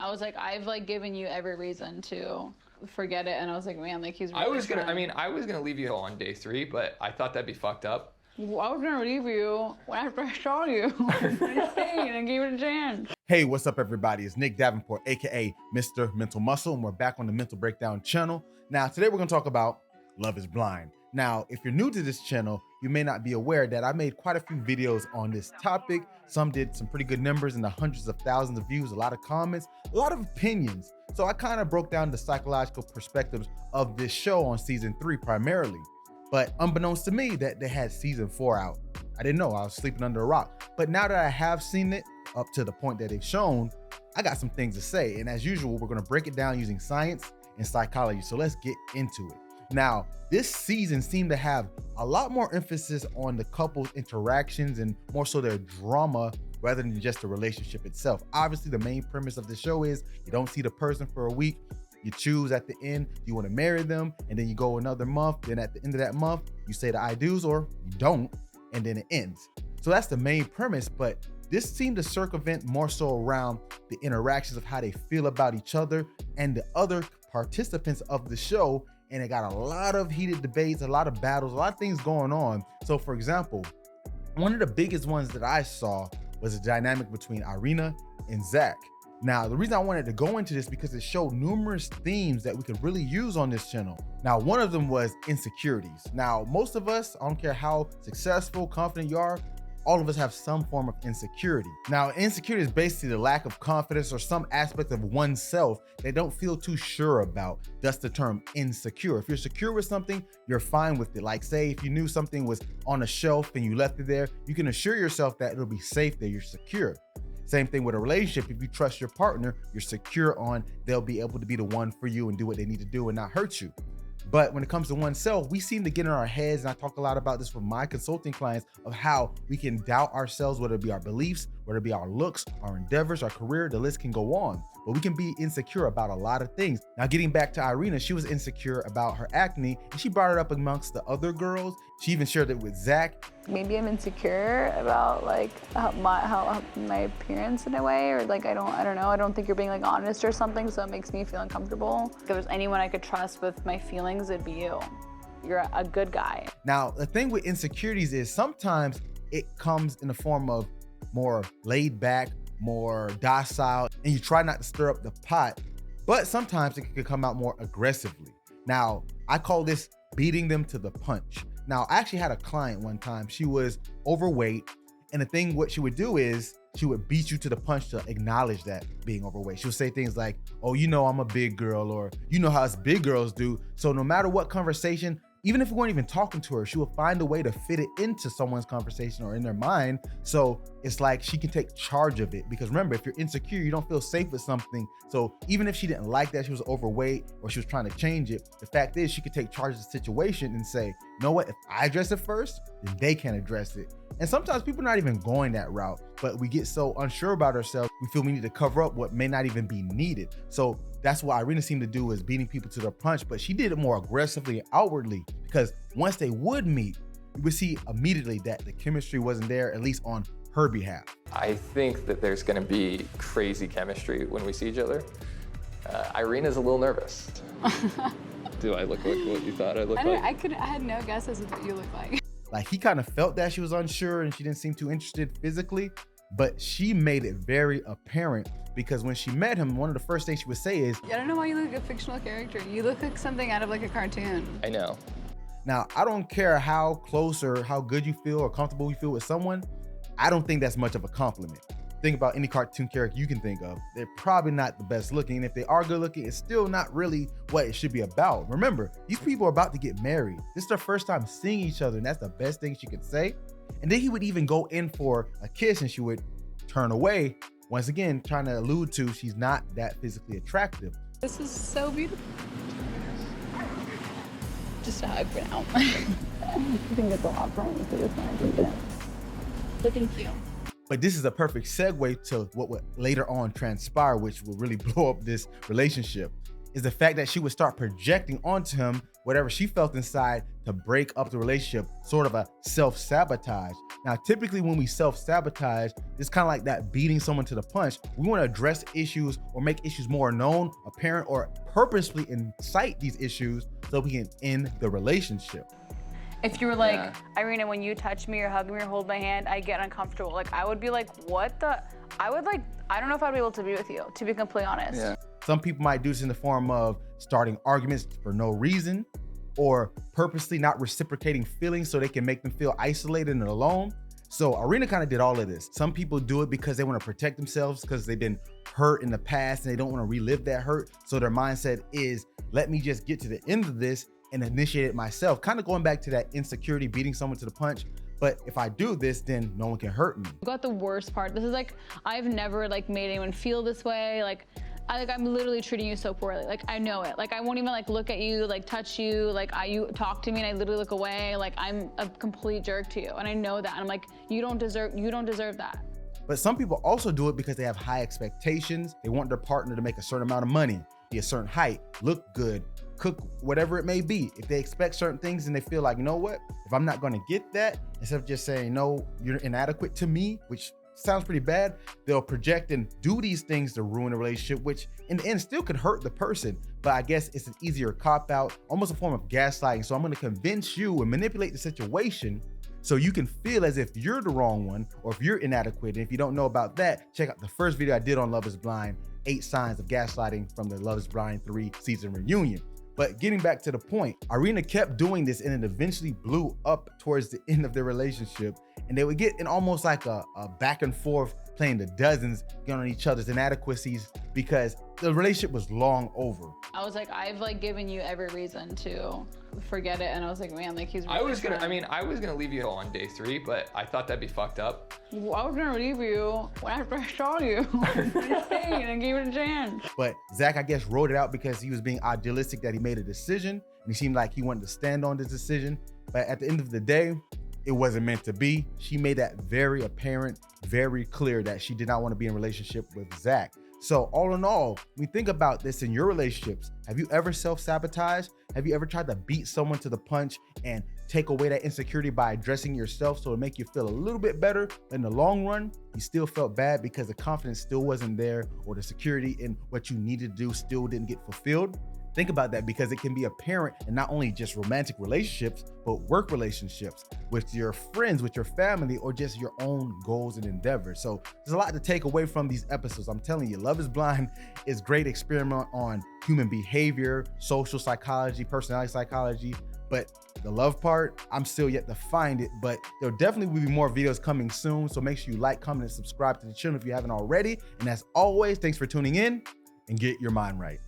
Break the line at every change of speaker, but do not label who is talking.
I was like, I've like given you every reason to forget it, and I was like, man, like he's really
I was gonna leave you on day 3, but I thought that'd be fucked up.
Well, I was gonna leave you after I saw you and gave it a chance.
Hey, what's up everybody? It's Nick Davenport, AKA Mr. Mental Muscle, and we're back on the Mental Breakdown channel. Now, today we're gonna talk about Love is Blind. Now, if you're new to this channel, you may not be aware that I made quite a few videos on this topic. Some did some pretty good numbers in the hundreds of thousands of views, a lot of comments, a lot of opinions. So I kind of broke down the psychological perspectives of this show on season 3 primarily. But unbeknownst to me that they had season 4 out. I didn't know, I was sleeping under a rock. But now that I have seen it up to the point that they've shown, I got some things to say. And as usual, we're gonna break it down using science and psychology. So let's get into it. Now, this season seemed to have a lot more emphasis on the couple's interactions and more so their drama rather than just the relationship itself. Obviously, the main premise of the show is you don't see the person for a week. You choose at the end, do you want to marry them? And then you go another month. Then at the end of that month, you say the I do's or you don't, and then it ends. So that's the main premise, but this seemed to circumvent more so around the interactions of how they feel about each other and the other participants of the show. And it got a lot of heated debates, a lot of battles, a lot of things going on. So for example, one of the biggest ones that I saw was a dynamic between Irina and Zach. Now, the reason I wanted to go into this because it showed numerous themes that we could really use on this channel. Now, one of them was insecurities. Now, most of us, I don't care how successful, confident you are, all of us have some form of insecurity. Now, insecurity is basically the lack of confidence or some aspect of oneself they don't feel too sure about. That's the term insecure. If you're secure with something, you're fine with it. Like say, if you knew something was on a shelf and you left it there, you can assure yourself that it'll be safe there, you're secure. Same thing with a relationship. If you trust your partner, you're secure on they'll be able to be the one for you and do what they need to do and not hurt you. But when it comes to oneself, we seem to get in our heads, and I talk a lot about this with my consulting clients, of how we can doubt ourselves, whether it be our beliefs, whether it be our looks, our endeavors, our career, the list can go on. But we can be insecure about a lot of things. Now, getting back to Irina, she was insecure about her acne, and she brought it up amongst the other girls. She even shared it with Zach.
Maybe I'm insecure about like how my appearance in a way, or like I don't know. I don't think you're being like honest or something, so it makes me feel uncomfortable. If there's anyone I could trust with my feelings, it'd be you. You're a good guy.
Now, the thing with insecurities is sometimes it comes in the form of more laid back, more docile, and you try not to stir up the pot, but sometimes it can come out more aggressively. Now, I call this beating them to the punch. Now, I actually had a client one time, she was overweight, and the thing what she would do is she would beat you to the punch to acknowledge that being overweight. She would say things like, oh, you know, I'm a big girl, or you know how us big girls do. So no matter what conversation, even if we weren't even talking to her, she would find a way to fit it into someone's conversation or in their mind. So it's like she can take charge of it. Because remember, if you're insecure, you don't feel safe with something. So even if she didn't like that she was overweight or she was trying to change it, the fact is she could take charge of the situation and say, you know what, if I address it first, then they can address it. And sometimes people are not even going that route, but we get so unsure about ourselves, we feel we need to cover up what may not even be needed. So that's what Irina seemed to do, is beating people to the punch, but she did it more aggressively and outwardly, because once they would meet, you would see immediately that the chemistry wasn't there, at least on her behalf.
I think that there's gonna be crazy chemistry when we see each other. Irina's a little nervous. Do I look like what you thought I looked like?
I had no guesses of what you look like.
Like he kind of felt that she was unsure and she didn't seem too interested physically, but she made it very apparent, because when she met him, one of the first things she would say is,
I don't know why you look like a fictional character. You look like something out of like a cartoon.
I know.
Now, I don't care how close or how good you feel or comfortable you feel with someone, I don't think that's much of a compliment. Think about any cartoon character you can think of. They're probably not the best looking, and if they are good looking, it's still not really what it should be about. Remember, these people are about to get married. This is their first time seeing each other, and that's the best thing she could say. And then he would even go in for a kiss and she would turn away, once again trying to allude to she's not that physically attractive.
This is so beautiful. Just a hug for now. I think it's a lot for me, so it's not. But thank you.
But this is a perfect segue to what would later on transpire, which will really blow up this relationship, is the fact that she would start projecting onto him whatever she felt inside to break up the relationship, sort of a self-sabotage. Now, typically when we self-sabotage, it's kind of like that beating someone to the punch. We want to address issues or make issues more known, apparent, or purposefully incite these issues so we can end the relationship.
If you were like, Irina, when you touch me or hug me or hold my hand, I get uncomfortable. Like, I would be like, what the? I would like, I don't know if I'd be able to be with you, to be completely honest.
Yeah.
Some people might do this in the form of starting arguments for no reason, or purposely not reciprocating feelings so they can make them feel isolated and alone. So Irina kind of did all of this. Some people do it because they want to protect themselves because they've been hurt in the past and they don't want to relive that hurt. So their mindset is, let me just get to the end of this and initiate it myself. Kind of going back to that insecurity, beating someone to the punch. But if I do this, then no one can hurt me.
You got the worst part. This is like, I've never like made anyone feel this way. Like, I'm literally treating you so poorly. Like, I know it. Like, I won't even like look at you, like touch you. Like, you talk to me and I literally look away. Like, I'm a complete jerk to you. And I know that. And I'm like, you don't deserve that.
But some people also do it because they have high expectations. They want their partner to make a certain amount of money, be a certain height, look good, cook, whatever it may be. If they expect certain things and they feel like, you know what, if I'm not gonna get that, instead of just saying, no, you're inadequate to me, which sounds pretty bad, they'll project and do these things to ruin a relationship, which in the end still could hurt the person. But I guess it's an easier cop out, almost a form of gaslighting. So I'm gonna convince you and manipulate the situation so you can feel as if you're the wrong one or if you're inadequate. And if you don't know about that, check out the first video I did on Love is Blind, 8 signs of gaslighting from the Love is Blind 3 season reunion. But getting back to the point, Irina kept doing this and it eventually blew up towards the end of their relationship. And they would get in almost like a back and forth, playing the dozens, getting on each other's inadequacies because the relationship was long over.
I was like, I've like given you every reason to forget it. And I was like, man, like he's really
I was gonna leave you on day 3, but I thought that'd be fucked up.
I was gonna leave you after I saw you and gave it a chance.
But Zach, I guess, wrote it out because he was being idealistic that he made a decision and he seemed like he wanted to stand on this decision. But at the end of the day, it wasn't meant to be. She made that very apparent, very clear that she did not want to be in a relationship with Zach. So all in all, when you think about this in your relationships, have you ever self-sabotaged? Have you ever tried to beat someone to the punch and take away that insecurity by addressing yourself so it make you feel a little bit better? In the long run, you still felt bad because the confidence still wasn't there or the security in what you needed to do still didn't get fulfilled? Think about that because it can be apparent in not only just romantic relationships, but work relationships with your friends, with your family, or just your own goals and endeavors. So there's a lot to take away from these episodes. I'm telling you, Love is Blind is a great experiment on human behavior, social psychology, personality psychology. But the love part, I'm still yet to find it, but there'll definitely be more videos coming soon. So make sure you like, comment, and subscribe to the channel if you haven't already. And as always, thanks for tuning in and get your mind right.